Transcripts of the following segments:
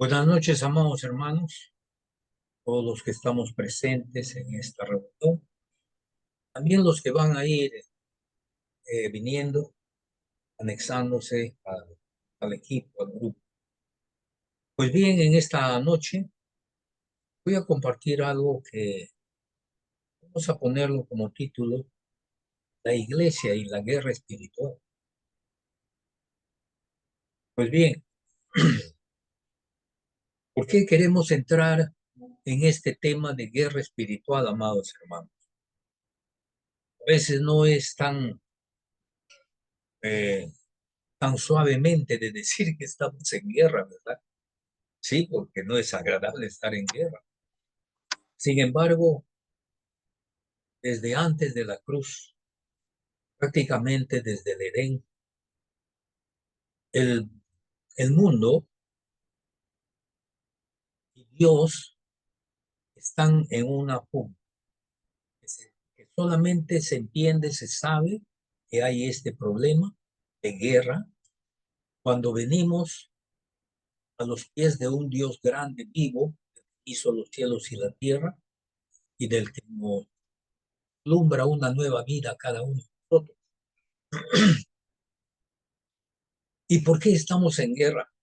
Buenas noches, amados hermanos, todos los que estamos presentes en esta reunión, también los que van a ir viniendo, anexándose al equipo, al grupo. Pues bien, en esta noche voy a compartir algo que vamos a ponerlo como título: la iglesia y la guerra espiritual. Pues bien, ¿por qué queremos entrar en este tema de guerra espiritual, amados hermanos? A veces no es eh, tan suavemente de decir que estamos en guerra, ¿verdad? Sí, porque no es agradable estar en guerra. Sin embargo, desde antes de la cruz, prácticamente desde el Edén, el, el mundo y Dios están en una pugna, que solamente se entiende, se sabe que hay este problema de guerra cuando venimos a los pies de un Dios grande, vivo, que hizo los cielos y la tierra y del que nos alumbra una nueva vida a cada uno de nosotros. ¿Y por qué estamos en guerra?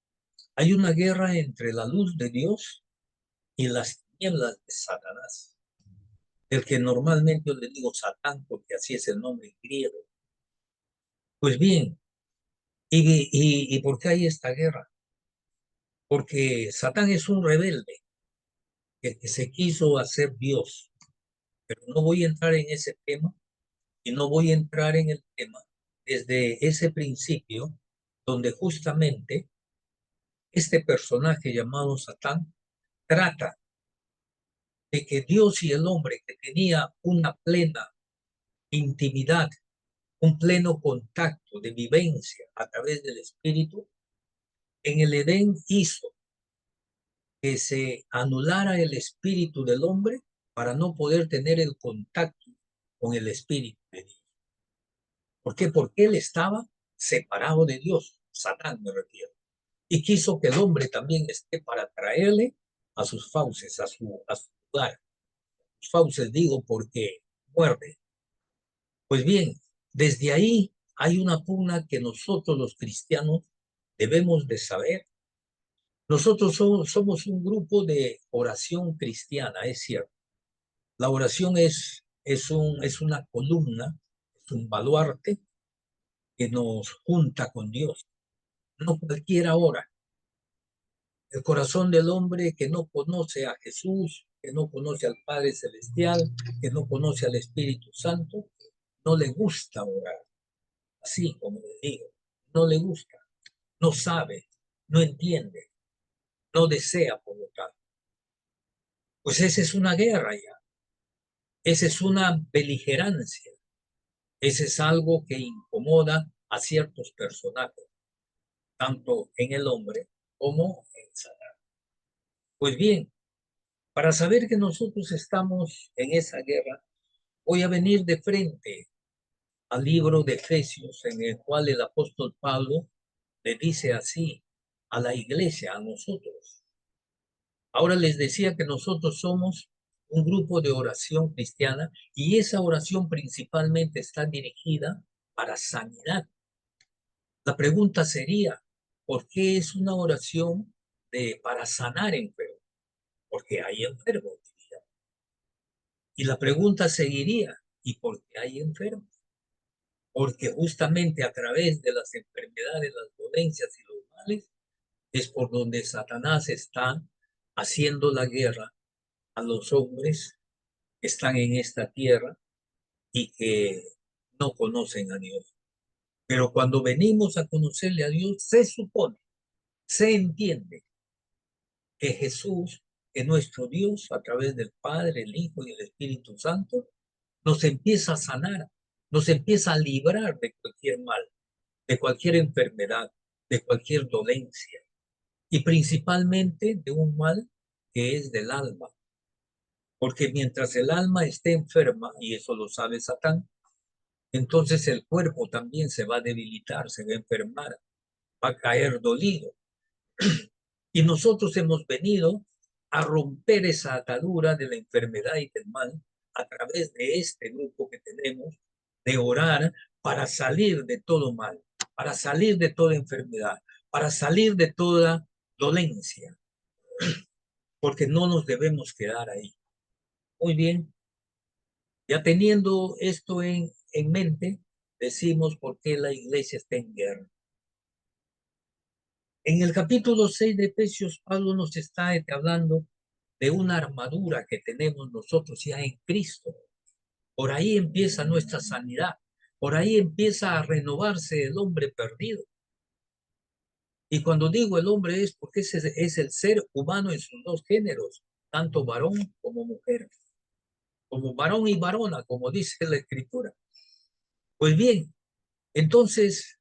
Hay una guerra entre la luz de Dios y las tinieblas de Satanás, el que normalmente yo le digo Satán porque así es el nombre griego. Pues bien, ¿y por qué hay esta guerra? Porque Satán es un rebelde que se quiso hacer Dios, pero no voy a entrar en ese tema y no voy a entrar en el tema desde ese principio donde justamente este personaje llamado Satán trata de que Dios y el hombre, que tenía una plena intimidad, un pleno contacto de vivencia a través del Espíritu, en el Edén hizo que se anulara el espíritu del hombre para no poder tener el contacto con el Espíritu de Dios. ¿Por qué? Porque él estaba separado de Dios, Satán me refiero, y quiso que el hombre también esté para traerle a sus fauces, a su lugar. Sus fauces digo porque muerde. Pues bien, desde ahí hay una pugna que nosotros los cristianos debemos de saber. Nosotros somos un grupo de oración cristiana, es cierto. La oración es una columna, es un baluarte que nos junta con Dios. No cualquiera ora. El corazón del hombre que no conoce a Jesús, que no conoce al Padre Celestial, que no conoce al Espíritu Santo, no le gusta orar. Así como le digo, no le gusta, no sabe, no entiende, no desea por lo tanto. Pues esa es una guerra ya, esa es una beligerancia, ese es algo que incomoda a ciertos personajes, tanto en el hombre como en Satán. Pues bien, para saber que nosotros estamos en esa guerra, voy a venir de frente al libro de Efesios, en el cual el apóstol Pablo le dice así a la iglesia, a nosotros. Ahora les decía que nosotros somos un grupo de oración cristiana y esa oración principalmente está dirigida para sanidad. La pregunta sería, ¿por qué es una oración para sanar enfermos? Porque hay enfermos, diría. Y la pregunta seguiría, ¿y por qué hay enfermos? Porque justamente a través de las enfermedades, las dolencias y los males es por donde Satanás está haciendo la guerra a los hombres que están en esta tierra y que no conocen a Dios. Pero cuando venimos a conocerle a Dios, se supone, se entiende que Jesús, que nuestro Dios, a través del Padre, el Hijo y el Espíritu Santo, nos empieza a sanar, nos empieza a librar de cualquier mal, de cualquier enfermedad, de cualquier dolencia, y principalmente de un mal que es del alma. Porque mientras el alma esté enferma, y eso lo sabe Satán, entonces el cuerpo también se va a debilitar, se va a enfermar, va a caer dolido. Y nosotros hemos venido a romper esa atadura de la enfermedad y del mal a través de este grupo que tenemos, de orar para salir de todo mal, para salir de toda enfermedad, para salir de toda dolencia, porque no nos debemos quedar ahí. Muy bien, ya teniendo esto en mente, decimos por qué la iglesia está en guerra. En el capítulo 6 de Efesios, Pablo nos está hablando de una armadura que tenemos nosotros ya en Cristo. Por ahí empieza nuestra sanidad, por ahí empieza a renovarse el hombre perdido. Y cuando digo el hombre es porque ese es el ser humano en sus dos géneros, tanto varón como mujer, como varón y varona, como dice la escritura. Pues bien, entonces,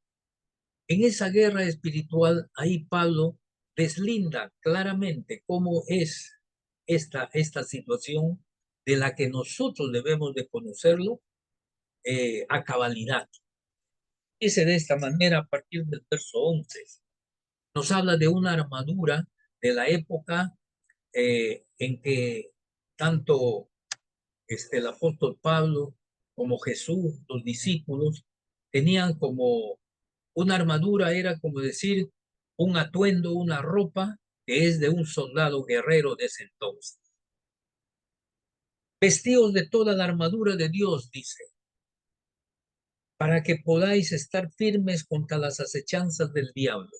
en esa guerra espiritual, ahí Pablo deslinda claramente cómo es esta situación de la que nosotros debemos de conocerlo a cabalidad. Dice de esta manera a partir del verso 11. Nos habla de una armadura de la época en que tanto el apóstol Pablo como Jesús, los discípulos, tenían como una armadura, era como decir un atuendo, una ropa que es de un soldado guerrero de ese entonces. Vestidos de toda la armadura de Dios, dice, para que podáis estar firmes contra las acechanzas del diablo.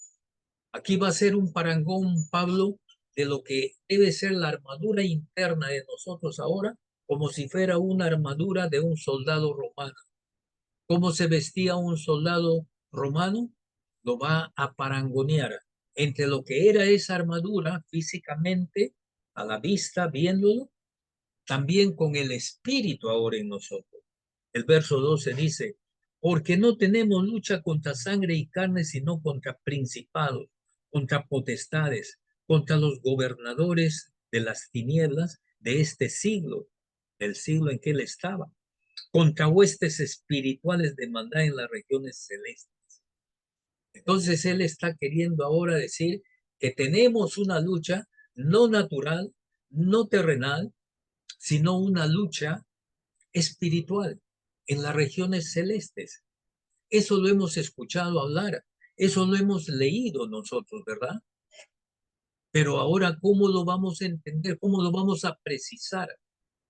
Aquí va a ser un parangón, Pablo, de lo que debe ser la armadura interna de nosotros ahora, como si fuera una armadura de un soldado romano. ¿Cómo se vestía un soldado romano? Lo va a parangonear entre lo que era esa armadura físicamente, a la vista, viéndolo, también con el espíritu ahora en nosotros. El verso 12 dice, porque no tenemos lucha contra sangre y carne, sino contra principados, contra potestades, contra los gobernadores de las tinieblas de este siglo, del siglo en que él estaba, contra huestes espirituales de maldad en las regiones celestes. Entonces él está queriendo ahora decir que tenemos una lucha no natural, no terrenal, sino una lucha espiritual en las regiones celestes. Eso lo hemos escuchado hablar, eso lo hemos leído nosotros, ¿verdad? Pero ahora, ¿cómo lo vamos a entender? ¿Cómo lo vamos a precisar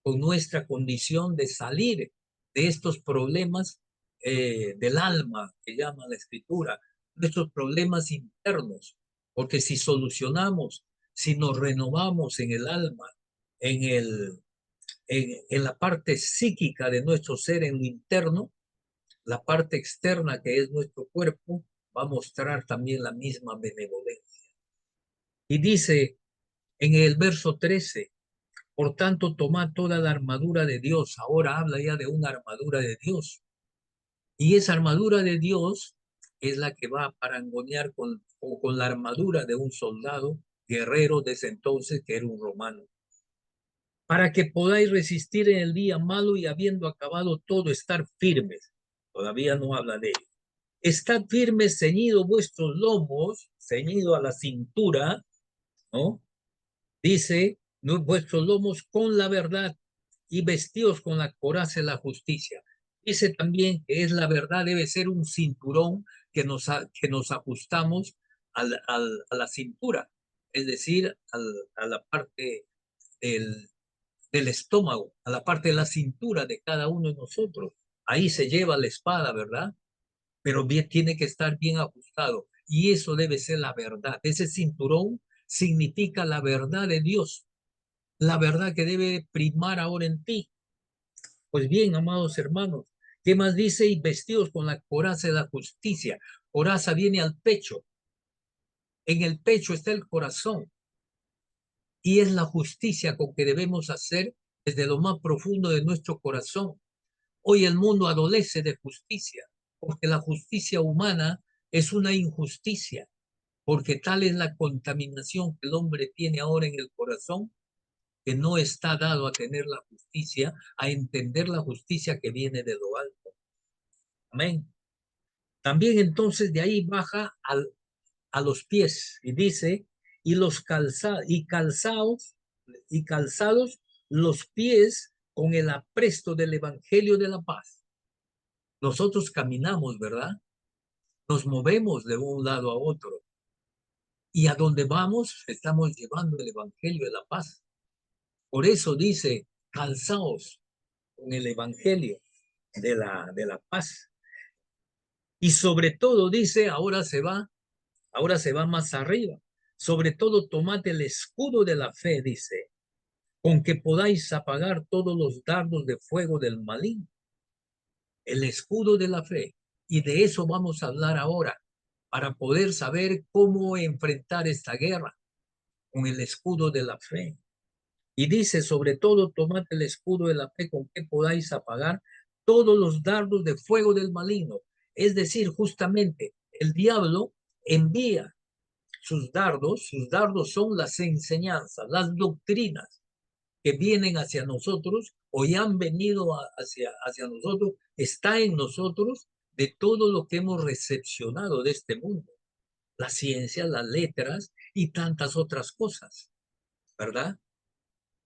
con nuestra condición de salir de estos problemas del alma que llama la escritura, de estos problemas internos? Porque si solucionamos, si nos renovamos en el alma, en en la parte psíquica de nuestro ser, en lo interno, la parte externa que es nuestro cuerpo va a mostrar también la misma benevolencia. Y dice en el verso 13, por tanto, tomad toda la armadura de Dios. Ahora habla ya de una armadura de Dios. Y esa armadura de Dios es la que va a parangonear con la armadura de un soldado guerrero de ese entonces que era un romano. Para que podáis resistir en el día malo y habiendo acabado todo, estar firmes. Todavía no habla de ello. Estad firmes, ceñido vuestros lomos, ceñido a la cintura, ¿no? Dice, ¿no? Vuestros lomos con la verdad y vestidos con la coraza de la justicia. Dice también que es la verdad, debe ser un cinturón que nos ajustamos a la cintura, es decir, a la parte del, del estómago, a la parte de la cintura de cada uno de nosotros. Ahí se lleva la espada, ¿verdad? Pero bien, tiene que estar bien ajustado. Y eso debe ser la verdad. Ese cinturón significa la verdad de Dios, la verdad que debe primar ahora en ti. Pues bien, amados hermanos, ¿qué más dice? Y vestidos con la coraza de la justicia. Coraza viene al pecho. En el pecho está el corazón. Y es la justicia con que debemos hacer desde lo más profundo de nuestro corazón. Hoy el mundo adolece de justicia, porque la justicia humana es una injusticia, porque tal es la contaminación que el hombre tiene ahora en el corazón, que no está dado a tener la justicia, a entender la justicia que viene de lo alto. Amén. También entonces de ahí baja a los pies y dice, y calzados los pies con el apresto del evangelio de la paz. Nosotros caminamos, ¿verdad? Nos movemos de un lado a otro. Y a donde vamos, estamos llevando el evangelio de la paz. Por eso dice, calzaos con el evangelio de la paz. Y sobre todo dice, ahora se va más arriba. Sobre todo tomad el escudo de la fe, dice, con que podáis apagar todos los dardos de fuego del maligno. El escudo de la fe. Y de eso vamos a hablar ahora, para poder saber cómo enfrentar esta guerra con el escudo de la fe. Y dice, sobre todo, tomad el escudo de la fe con que podáis apagar todos los dardos de fuego del maligno. Es decir, justamente, el diablo envía sus dardos son las enseñanzas, las doctrinas que vienen hacia nosotros o ya han venido hacia nosotros, está en nosotros de todo lo que hemos recepcionado de este mundo, la ciencia, las letras y tantas otras cosas, ¿verdad?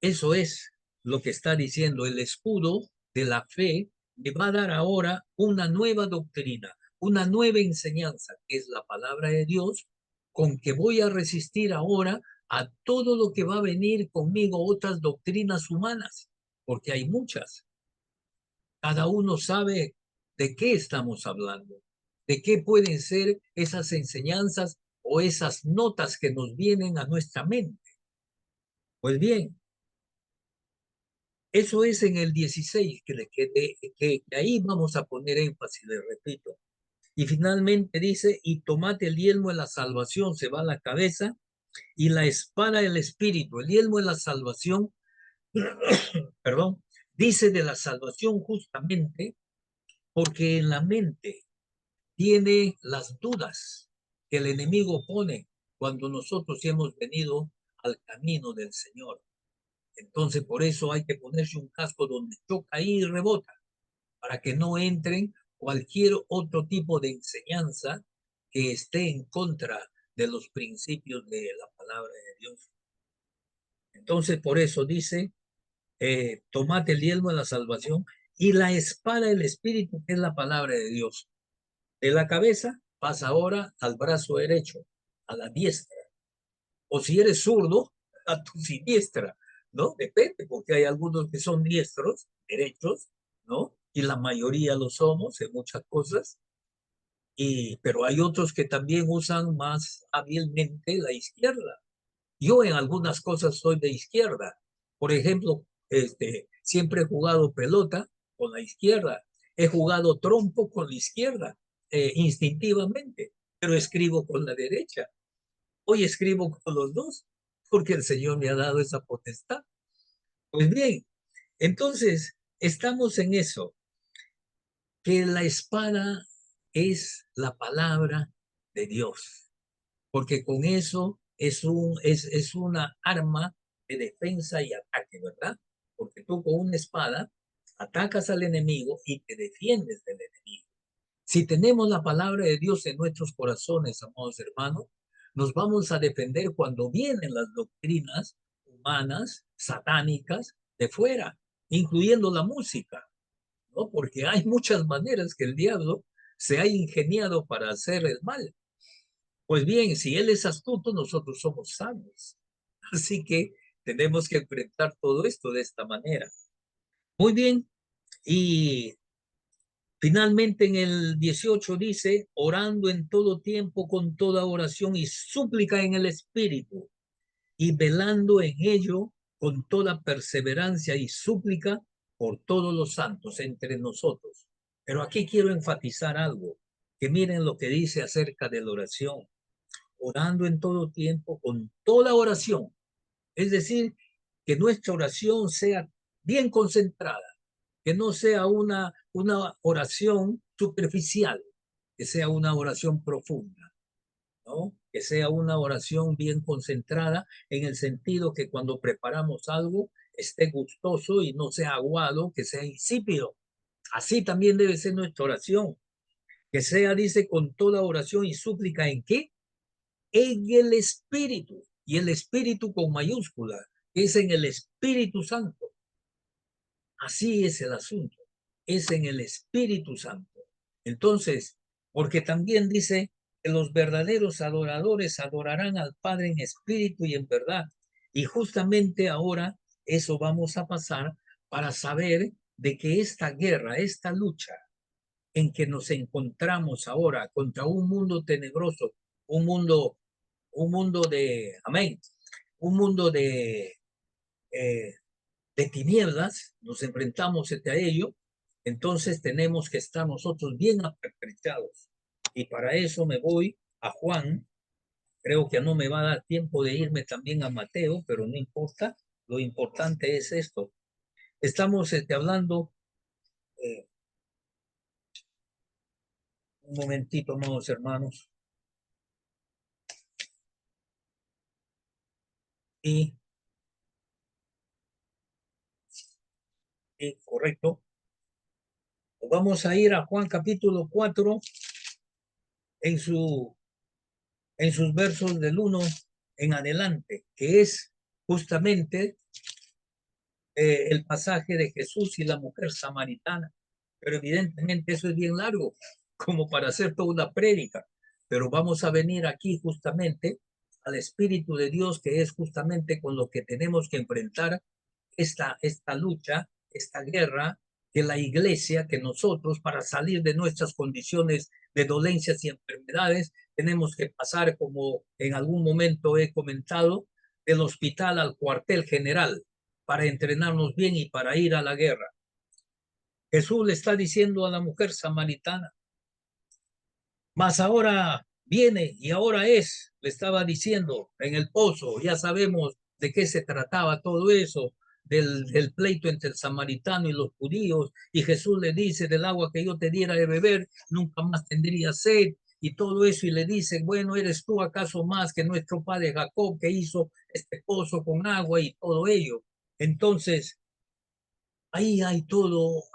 Eso es lo que está diciendo el escudo de la fe. Le va a dar ahora una nueva doctrina, una nueva enseñanza, que es la palabra de Dios, con que voy a resistir ahora a todo lo que va a venir conmigo, otras doctrinas humanas, porque hay muchas. Cada uno sabe de qué estamos hablando, de qué pueden ser esas enseñanzas o esas notas que nos vienen a nuestra mente. Pues bien, eso es en el 16, que ahí vamos a poner énfasis, le repito. Y finalmente dice, y tomate el yelmo de la salvación, se va a la cabeza, y la espada del espíritu, el yelmo de la salvación, perdón, dice de la salvación justamente porque en la mente tiene las dudas que el enemigo pone cuando nosotros hemos venido al camino del Señor. Entonces, por eso hay que ponerse un casco donde choca y rebota, para que no entren cualquier otro tipo de enseñanza que esté en contra de los principios de la palabra de Dios. Entonces, por eso dice, tomad el yelmo de la salvación y la espada del Espíritu, que es la palabra de Dios. De la cabeza pasa ahora al brazo derecho, a la diestra. O si eres zurdo, a tu siniestra, ¿no? Depende, porque hay algunos que son diestros, derechos, ¿no? Y la mayoría lo somos en muchas cosas, pero hay otros que también usan más hábilmente la izquierda. Yo en algunas cosas soy de izquierda. Por ejemplo, siempre he jugado pelota con la izquierda, he jugado trompo con la izquierda, instintivamente, pero escribo con la derecha. Hoy escribo con los dos, porque el Señor me ha dado esa potestad. Pues bien, entonces estamos en eso, que la espada es la palabra de Dios, porque con eso es una arma de defensa y ataque, ¿verdad? Porque tú con una espada atacas al enemigo y te defiendes del enemigo. Si tenemos la palabra de Dios en nuestros corazones, amados hermanos, nos vamos a defender cuando vienen las doctrinas humanas, satánicas, de fuera, incluyendo la música, ¿no? Porque hay muchas maneras que el diablo se ha ingeniado para hacer el mal. Pues bien, si él es astuto, nosotros somos sabios. Así que tenemos que enfrentar todo esto de esta manera. Muy bien, y finalmente en el 18 dice, orando en todo tiempo con toda oración y súplica en el Espíritu, y velando en ello con toda perseverancia y súplica por todos los santos entre nosotros. Pero aquí quiero enfatizar algo, que miren lo que dice acerca de la oración, orando en todo tiempo con toda oración. Es decir, que nuestra oración sea bien concentrada, que no sea una oración superficial, que sea una oración profunda, ¿no? Que sea una oración bien concentrada en el sentido que cuando preparamos algo esté gustoso y no sea aguado, que sea insípido. Así también debe ser nuestra oración, que sea, dice, con toda oración y súplica en qué? En el Espíritu. y el Espíritu con mayúscula, que es en el Espíritu Santo. Así es el asunto, es en el Espíritu Santo. Entonces, porque también dice que los verdaderos adoradores adorarán al Padre en espíritu y en verdad. Y justamente ahora eso vamos a pasar para saber de que esta guerra, esta lucha en que nos encontramos ahora contra un mundo tenebroso, un mundo, un mundo de, amén, un mundo eh, de tinieblas, nos enfrentamos a ello, entonces tenemos que estar nosotros bien apertrechados. Y para eso me voy a Juan, creo que no me va a dar tiempo de irme también a Mateo, pero no importa, lo importante es esto. Estamos hablando, eh, un momentito, amados hermanos, y, y correcto, vamos a ir a Juan capítulo 4 en su en sus versos del 1 en adelante, que es justamente el pasaje de Jesús y la mujer samaritana. Pero evidentemente eso es bien largo, como para hacer toda una prédica. Pero vamos a venir aquí justamente al Espíritu de Dios, que es justamente con lo que tenemos que enfrentar esta lucha, esta guerra, que la iglesia, que nosotros, para salir de nuestras condiciones de dolencias y enfermedades, tenemos que pasar, como en algún momento he comentado, del hospital al cuartel general para entrenarnos bien y para ir a la guerra. Jesús le está diciendo a la mujer samaritana, mas ahora viene y ahora es, le estaba diciendo en el pozo, ya sabemos de qué se trataba todo eso, del pleito entre el samaritano y los judíos, y Jesús le dice, del agua que yo te diera de beber, nunca más tendría sed, y todo eso, y le dice, bueno, ¿eres tú acaso más que nuestro padre Jacob, que hizo este pozo con agua y todo ello? Entonces, ahí hay todo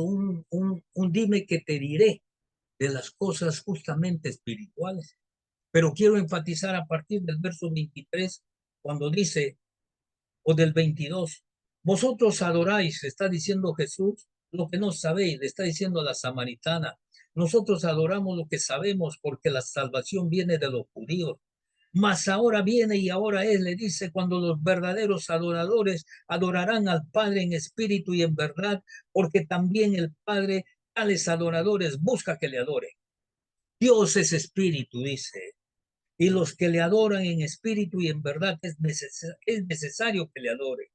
un dime que te diré de las cosas justamente espirituales. Pero quiero enfatizar a partir del verso 23, cuando dice, o del 22, vosotros adoráis, está diciendo Jesús, lo que no sabéis, le está diciendo a la samaritana. Nosotros adoramos lo que sabemos porque la salvación viene de los judíos. Mas ahora viene y ahora es, le dice, cuando los verdaderos adoradores adorarán al Padre en espíritu y en verdad, porque también el Padre, tales adoradores, busca que le adoren. Dios es espíritu, dice, y los que le adoran en espíritu y en verdad es necesario que le adoren.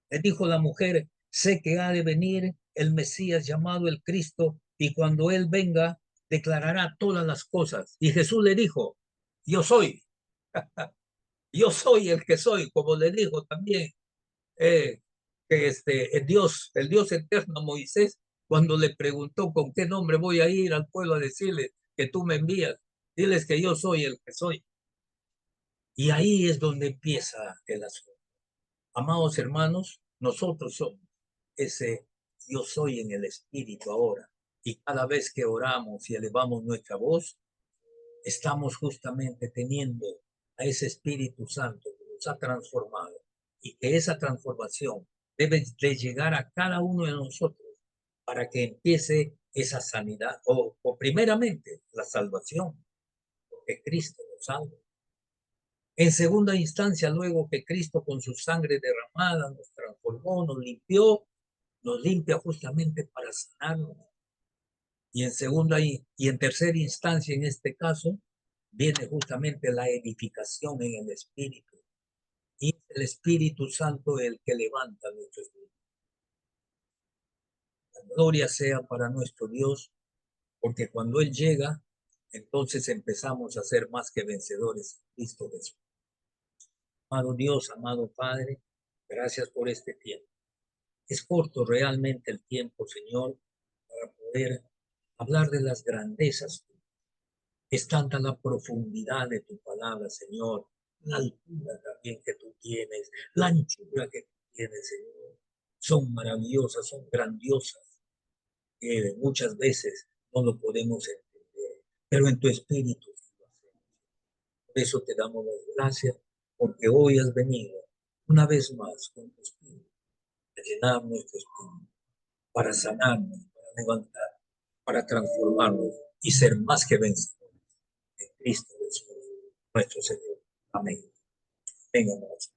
Le dijo la mujer, sé que ha de venir el Mesías llamado el Cristo, y cuando él venga, declarará todas las cosas. Y Jesús le dijo, yo soy, yo soy el que soy, como le dijo también eh, que el Dios eterno a Moisés, cuando le preguntó con qué nombre voy a ir al pueblo a decirle que tú me envías, diles que yo soy el que soy. Y ahí es donde empieza el asunto. Amados hermanos, nosotros somos ese yo soy en el Espíritu ahora. Y cada vez que oramos y elevamos nuestra voz, estamos justamente teniendo a ese Espíritu Santo que nos ha transformado y que esa transformación debe de llegar a cada uno de nosotros para que empiece esa sanidad o primeramente la salvación, porque Cristo nos salva. En segunda instancia, luego que Cristo con su sangre derramada nos transformó, nos limpió, nos limpia justamente para sanarnos. Y en segunda y en tercera instancia, en este caso, viene justamente la edificación en el Espíritu. Y es el Espíritu Santo el que levanta nuestro espíritu. La gloria sea para nuestro Dios, porque cuando Él llega, entonces empezamos a ser más que vencedores en Cristo Jesús. Amado Dios, amado Padre, gracias por este tiempo. Es corto realmente el tiempo, Señor, para poder hablar de las grandezas. Es tanta la profundidad de tu palabra, Señor, la altura también que tú tienes, la anchura que tú tienes, Señor. Son maravillosas, son grandiosas, que muchas veces no lo podemos entender, pero en tu espíritu sí lo hacemos. Por eso te damos las gracias porque hoy has venido una vez más con tu espíritu, a llenar nuestro espíritu, para sanarnos, para levantar, para transformarnos y ser más que vencedores en Cristo Jesús, nuestro Señor. Amén. Venga, hermanos.